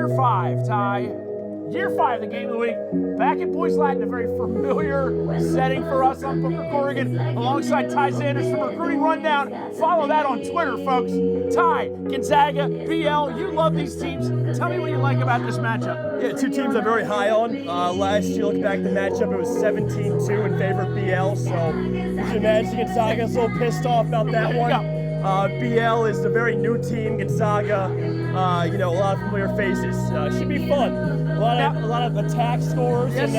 Year 5, Ty. Year 5, the game of the week. Back at Boys Latin, a very familiar setting for us on Booker Corrigan, alongside Ty Sanders from Recruiting Rundown. Follow that on Twitter, folks. Ty, Gonzaga, BL, you love these teams. Tell me what you like about this matchup. Yeah, two teams I'm very high on. Last year, looking back at the matchup, it was 17-2 in favor of BL, so you can imagine Gonzaga's a little pissed off about that one. BL is a very new team. Gonzaga, a lot of familiar faces. Should be fun. A lot of attack scores and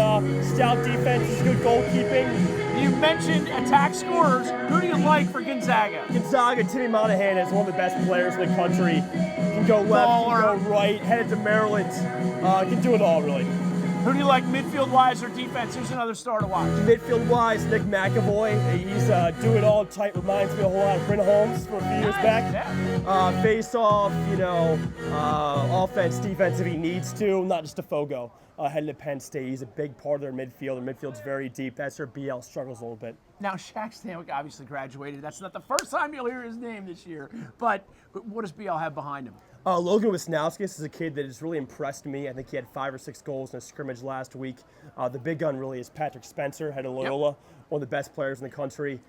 stout defenses, good goalkeeping. You mentioned attack scorers. Who do you like for Gonzaga? Gonzaga, Timmy Monahan is one of the best players in the country. Can go left, can go right, headed to Maryland. Can do it all, really. Who do you like midfield-wise or defense? Who's another star to watch? Midfield-wise, Nick McAvoy. He's do-it-all type. Reminds me a whole lot of Bryn Holmes from a few years back. Yeah. Face-off, offense, defense if he needs to. Not just a Fogo. Heading to Penn State, he's a big part of their midfield. Their midfield's very deep. That's where BL struggles a little bit. Now, Shaq Stanwyck obviously graduated. That's not the first time you'll hear his name this year. But what does BL have behind him? Logan Wisnauskas is a kid that has really impressed me. I think he had 5 or 6 goals in a scrimmage last week. The big gun really is Patrick Spencer, head of Loyola, one of the best players in the country.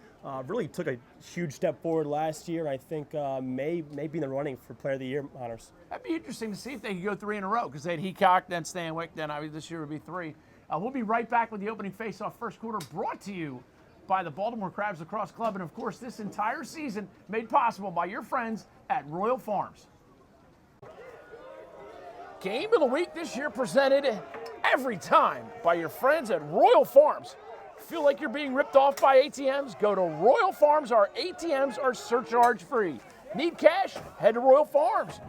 Really took a huge step forward last year. I think may be in the running for Player of the Year honors. That'd be interesting to see if they could go 3 in a row, because they had Heacock, then Stanwyck, then this year would be 3. We'll be right back with the opening face-off first quarter, brought to you by the Baltimore Crabs Lacrosse Club, and of course this entire season made possible by your friends at Royal Farms. Game of the week this year presented every time by your friends at Royal Farms. Feel like you're being ripped off by ATMs? Go to Royal Farms. Our ATMs are surcharge free. Need cash? Head to Royal Farms.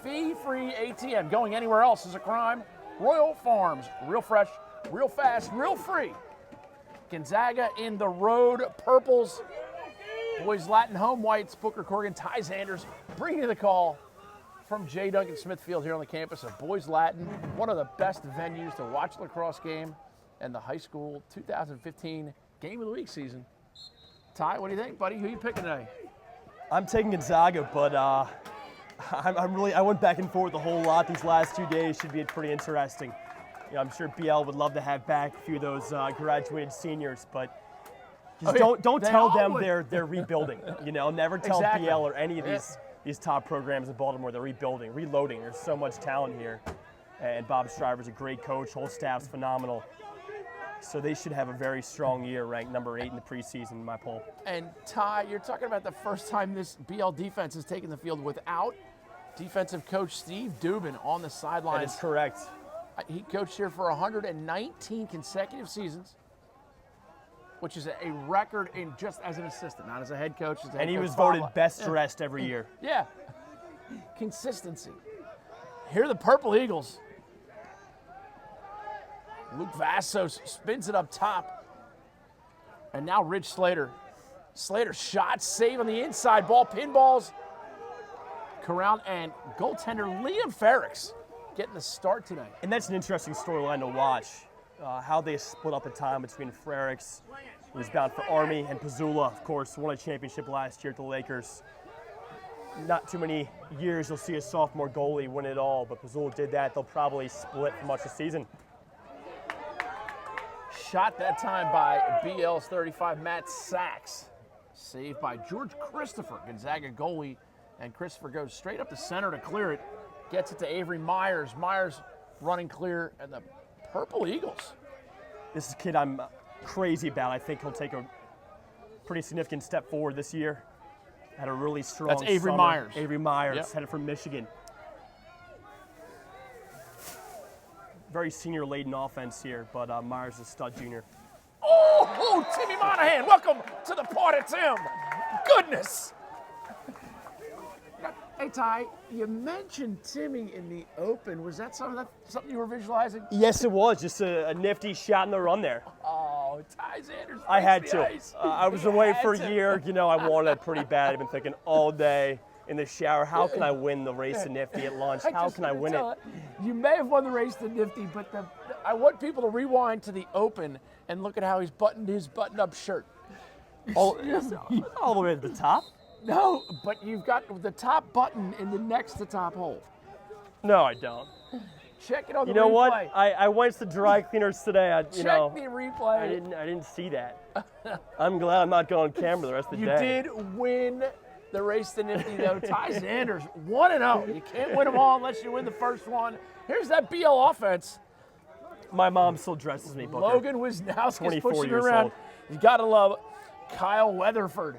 Fee-free ATM. Going anywhere else is a crime. Royal Farms. Real fresh, real fast, real free. Gonzaga in the road purples. Boys Latin home whites. Booker Corrigan, Ty Sanders bringing you the call from J. Duncan Smithfield here on the campus of Boys Latin, one of the best venues to watch a lacrosse game and the high school 2015 Game of the Week season. Ty, what do you think, buddy? Who are you picking today? I'm taking Gonzaga, but I went back and forth a whole lot these last 2 days. Should be pretty interesting. I'm sure BL would love to have back a few of those graduated seniors, but just don't tell them they're rebuilding. Never tell BL or any of these top programs in Baltimore they're reloading. There's so much talent here, and Bob Shriver's a great coach. Whole staff's phenomenal. So they should have a very strong year, ranked number 8 in the preseason in my poll. And Ty, you're talking about the first time this BL defense has taken the field without defensive coach Steve Dubin on the sidelines. That is correct. He coached here for 119 consecutive seasons, which is a record in just as an assistant, not as a head coach. And he was voted best dressed every year. Yeah. Consistency. Here are the Purple Eagles. Luke Vassos spins it up top. And now Rich Slater. Slater shot, save on the inside ball, pinballs. Corral and goaltender Liam Ferricks getting the start tonight. And that's an interesting storyline to watch. How they split up the time between Frericks, who was bound for Army, and Pizzula, of course, won a championship last year at the Lakers. Not too many years you'll see a sophomore goalie win it all, but Pizzula did that. They'll probably split for much of the season. Shot that time by BL's 35, Matt Sachs. Saved by George Christopher, Gonzaga goalie, and Christopher goes straight up the center to clear it. Gets it to Avery Myers. Myers running clear, and the Purple Eagles. This is a kid I'm crazy about. I think he'll take a pretty significant step forward this year. Had a really strong That's Avery summer. Myers. Avery Myers, headed from Michigan. Very senior-laden offense here, but Myers is a stud junior. Oh, Timmy Monahan, welcome to the party, Tim. Goodness. Hey, Ty, you mentioned Timmy in the open. Was that something you were visualizing? Yes, it was. Just a nifty shot in the run there. Oh, Ty Sanders. I had to. I was away for a year. I wanted it pretty bad. I've been thinking all day in the shower, how can I win the race to Nifty at lunch? How can I win it? You may have won the race to Nifty, but I want people to rewind to the open and look at how he's buttoned his button-up shirt. All the way to the top? No, but you've got the top button in the next to top hole. No, I don't. Check it on the You know replay. what? I went to the dry cleaners today. Check the replay. I didn't see that. I'm glad I'm not going camera the rest of the day. You did win the race to Nifty, though. Ty Sanders, 1-0. You can't win them all unless you win the first one. Here's that BL offense. My mom still dresses me, Booker. Logan Wisnowski's 24 pushing years around. old. You got to love Kyle Weatherford.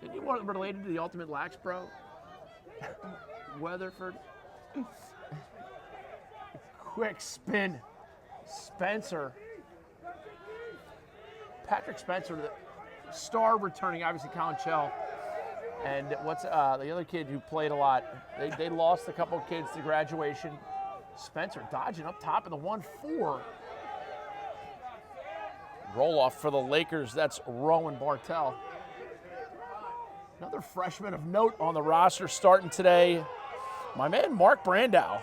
Didn't you want related to the Ultimate Lax Pro? Weatherford. Quick spin. Spencer. Patrick Spencer, the star returning, obviously Colin Chell. And what's the other kid who played a lot? They lost a couple of kids to graduation. Spencer dodging up top in the 1-4. Roll off for the Lakers. That's Rowan Bartel. Another freshman of note on the roster starting today. My man Mark Brandow.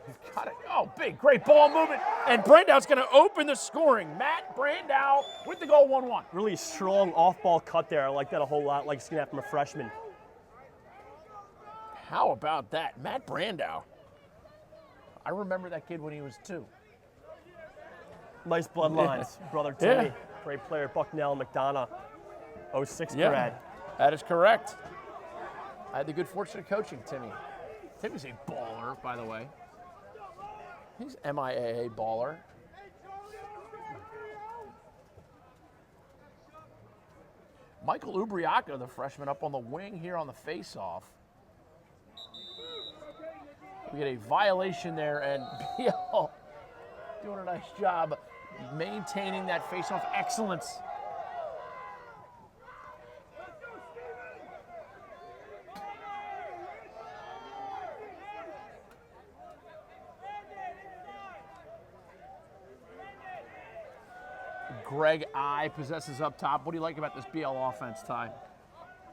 You've got it. Oh, big, great ball movement. And Brandow's going to open the scoring. Matt Brandow with the goal, 1-1. Really strong off-ball cut there. I like that a whole lot, like seeing that from a freshman. How about that? Matt Brandow. I remember that kid when he was 2. Nice bloodlines. Brother Timmy, great player. Bucknell, McDonough, 06 grad. That is correct. I had the good fortune of coaching Timmy. Timmy's a baller, by the way. He's MIAA baller. Michael Ubriaco, the freshman, up on the wing here on the face-off. We get a violation there, and BL doing a nice job maintaining that face-off excellence. Greg I possesses up top. What do you like about this BL offense, Ty?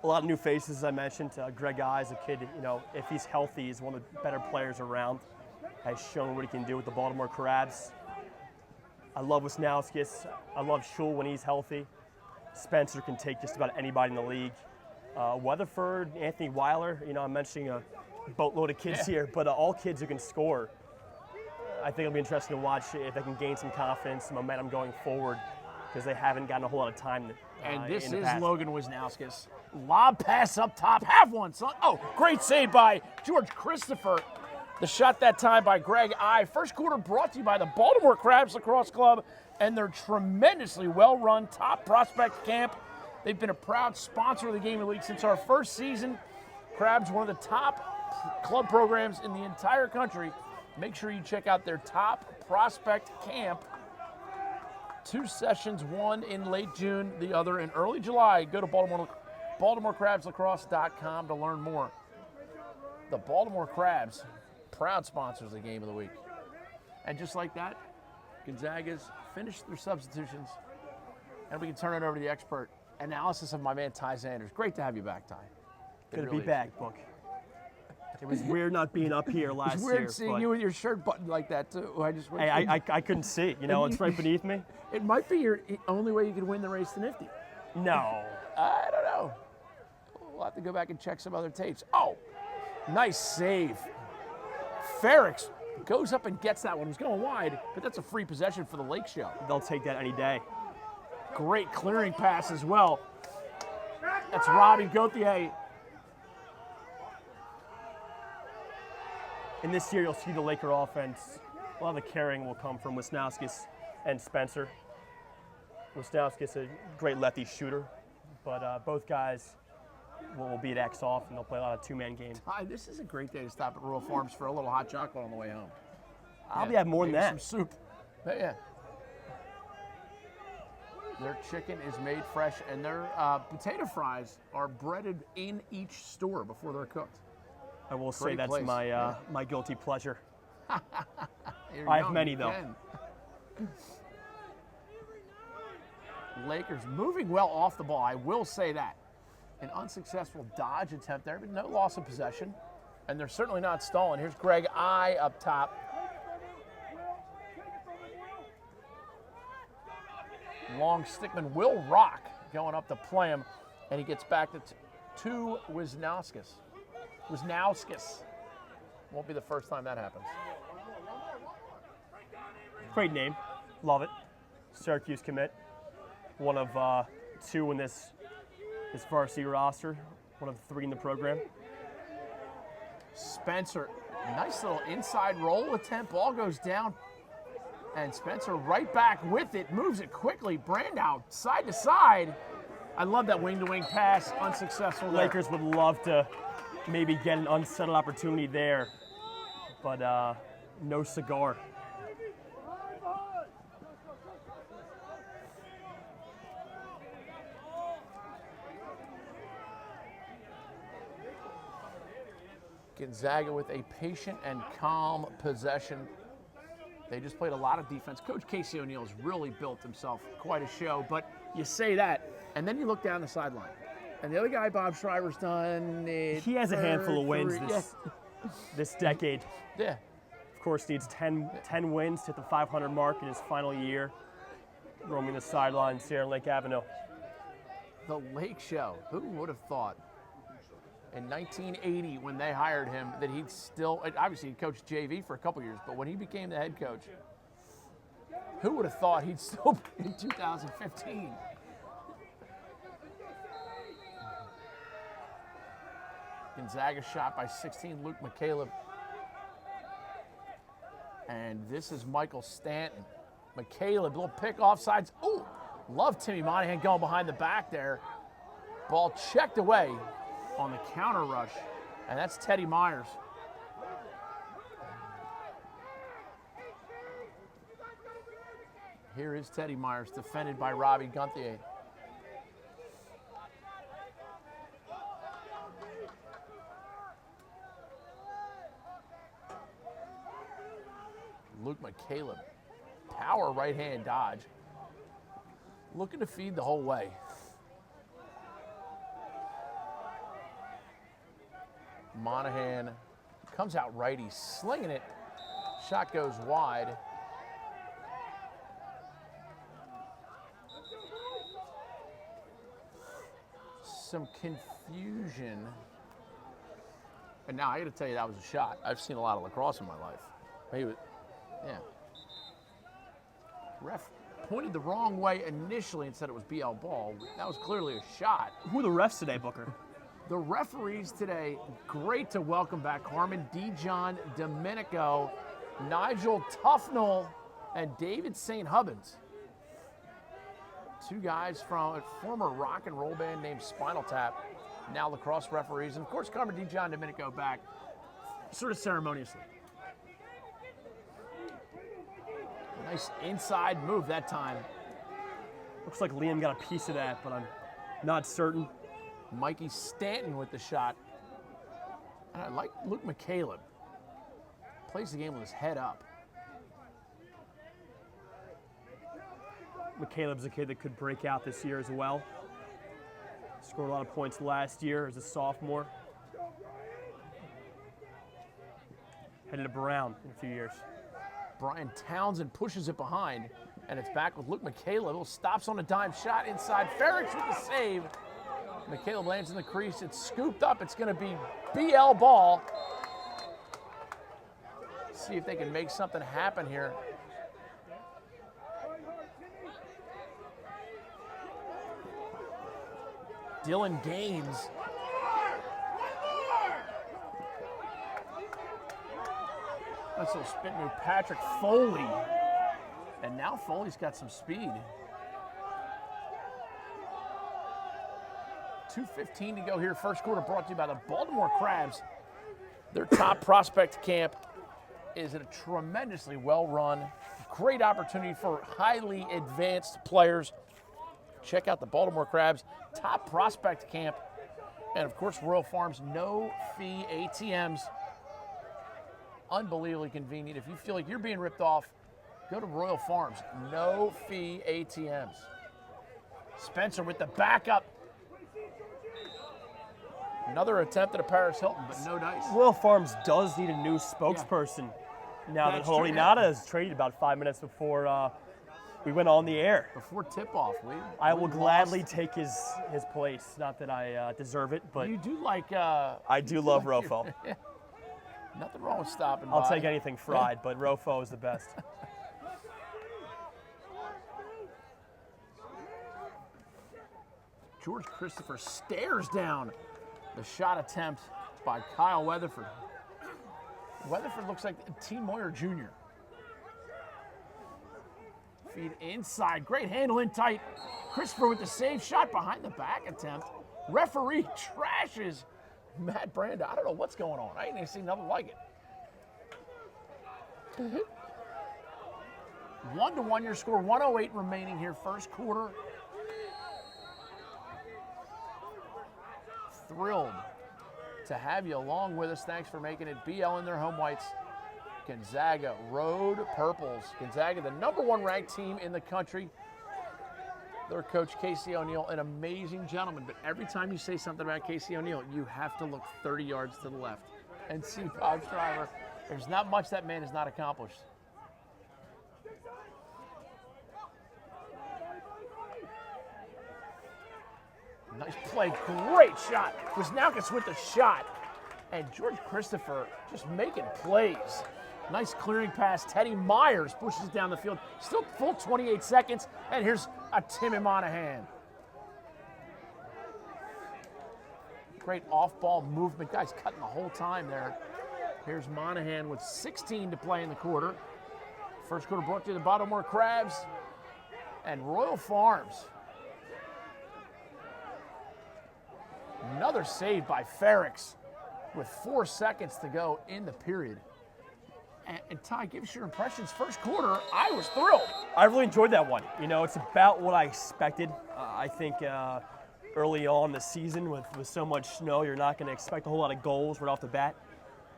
A lot of new faces, as I mentioned. Greg I is a kid, if he's healthy, he's one of the better players around. Has shown what he can do with the Baltimore Crabs. I love Wisnowskis. I love Schul when he's healthy. Spencer can take just about anybody in the league. Weatherford, Anthony Weiler, I'm mentioning a boatload of kids here, but all kids who can score. I think it'll be interesting to watch if they can gain some confidence, some momentum going forward, because they haven't gotten a whole lot of time. And this is past. Logan Wisnowskis. Lob pass up top. Have one, son. Oh, great save by George Christopher. The shot that time by Greg I. First quarter brought to you by the Baltimore Crabs Lacrosse Club and their tremendously well-run top prospect camp. They've been a proud sponsor of the Gaming League since our first season. Crabs, one of the top club programs in the entire country. Make sure you check out their top prospect camp. 2 sessions, one in late June, the other in early July. Go to BaltimoreCrabsLacrosse.com to learn more. The Baltimore Crabs, proud sponsors of the Game of the Week. And just like that, Gonzaga's finished their substitutions, and we can turn it over to the expert analysis of my man Ty Sanders. Great to have you back, Ty. Good to be back, Book. It was weird not being up here last year. It's weird seeing you with your shirt buttoned like that, too. I couldn't see. It's right beneath me. It might be your only way you could win the race to Nifty. No. I don't know. We'll have to go back and check some other tapes. Oh, nice save. Ferrix goes up and gets that one. He's going wide, but that's a free possession for the Lake Show. They'll take that any day. Great clearing pass as well. That's Robbie Gauthier. And this year, you'll see the Laker offense. A lot of the carrying will come from Wisnowskis and Spencer. Wisnowskis, a great lefty shooter, but both guys will be at X off, and they'll play a lot of two-man games. Ty, this is a great day to stop at Royal Farms for a little hot chocolate on the way home. I'll be having more than that. Some soup. Yeah. Their chicken is made fresh, and their potato fries are breaded in each store before they're cooked. I will say Great that's place. my guilty pleasure. I have many, though. Lakers moving well off the ball, I will say that. An unsuccessful dodge attempt there, but no loss of possession. And they're certainly not stalling. Here's Greg I up top. Long stickman will rock going up to play him, and he gets back to Wisnowskis. Wisnauskas. Won't be the first time that happens. Great name. Love it. Syracuse commit. One of 2 in this varsity roster. One of 3 in the program. Spencer, nice little inside roll attempt. Ball goes down. And Spencer right back with it. Moves it quickly. Brandow side to side. I love that wing-to-wing pass. Unsuccessful there. Lakers would love to maybe get an unsettled opportunity there. But no cigar. Gonzaga with a patient and calm possession. They just played a lot of defense. Coach Casey O'Neill's really built himself quite a show, but you say that, and then you look down the sideline. And the other guy, Bob Schreiber's done it. He has a handful of wins this decade. Yeah. Of course, needs 10 wins to hit the 500 mark in his final year, roaming the sidelines here on Lake Avenue. The Lake Show. Who would have thought in 1980 when they hired him that he'd still, obviously he coached JV for a couple years, but when he became the head coach, who would have thought he'd still be in 2015? Gonzaga shot by 16, Luke McCaleb. And this is Michael Stanton. McCaleb, little pick offsides. Ooh, love Timmy Monahan going behind the back there. Ball checked away on the counter rush, and that's Teddy Myers. Here is Teddy Myers, defended by Robbie Gunthier. Luke McCaleb, power right-hand dodge. Looking to feed the whole way. Monahan comes out righty, slinging it. Shot goes wide. Some confusion. And now I got to tell you, that was a shot. I've seen a lot of lacrosse in my life. Maybe, yeah. Ref pointed the wrong way initially and said it was BL ball. That was clearly a shot. Who are the refs today, Booker? The referees today, great to welcome back Harmon Dijon Domenico, Nigel Tufnell, and David St. Hubbins. 2 guys from a former rock and roll band named Spinal Tap, now lacrosse referees. And of course, Carmen Dijon Domenico back sort of ceremoniously. Nice inside move that time. Looks like Liam got a piece of that, but I'm not certain. Mikey Stanton with the shot. And I like Luke McCaleb. Plays the game with his head up. McCaleb's a kid that could break out this year as well. Scored a lot of points last year as a sophomore. Headed to Brown in a few years. Brian Townsend pushes it behind, and it's back with Luke McCaleb. Little stops on a dime shot inside. Ferricks with the save. McCaleb lands in the crease. It's scooped up. It's going to be BL ball. See if they can make something happen here. Dylan Gaines. That's a little spin move. Patrick Foley. And now Foley's got some speed. 2:15 to go here. First quarter brought to you by the Baltimore Crabs. Their top prospect camp is a tremendously well-run, great opportunity for highly advanced players. Check out the Baltimore Crabs top prospect camp. And of course, Royal Farms no-fee ATMs. Unbelievably convenient. If you feel like you're being ripped off, go to Royal Farms. No-fee ATMs. Spencer with the backup. Another attempt at a Paris Hilton, but no dice. Royal Farms does need a new spokesperson now that That's true, Holy Nada is traded about 5 minutes before We went on the air. Before tip-off, I will gladly take his place. Not that I deserve it, but You do like... I do love Rofo. Nothing wrong with stopping by. I'll take anything fried, but Rofo is the best. George Christopher stares down the shot attempt by Kyle Weatherford. Weatherford looks like T. Moyer Jr. Feed inside. Great handle in tight. Christopher with the save shot behind the back attempt. Referee trashes Matt Branda. I don't know what's going on. I ain't even seen nothing like it. 1-1 your score. 1:08 remaining here, first quarter. Thrilled to have you along with us. Thanks for making it. BL in their home whites. Gonzaga Road Purples. Gonzaga, the #1 ranked team in the country. Their coach, Casey O'Neill, an amazing gentleman. But every time you say something about Casey O'Neill, you have to look 30 yards to the left and see Bob Schreiber. There's not much that man has not accomplished. Nice play, great shot. Wisnauskas with the shot. And George Christopher just making plays. Nice clearing pass. Teddy Myers pushes down the field. Still full 28 seconds. And here's a Timmy Monahan. Great off-ball movement. Guy's cutting the whole time there. Here's Monahan with 16 to play in the quarter. First quarter brought to you the Baltimore Crabs and Royal Farms. Another save by Ferrix with 4 seconds to go in the period. And Ty, give us your impressions. First quarter, I was thrilled. I really enjoyed that one. You know, it's about what I expected. I think early on in the season with so much snow, you're not going to expect a whole lot of goals right off the bat.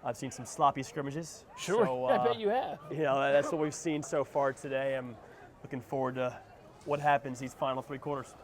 I've seen some sloppy scrimmages. Sure, So, I bet you have. You know, that's what we've seen so far today. I'm looking forward to what happens these final 3 quarters.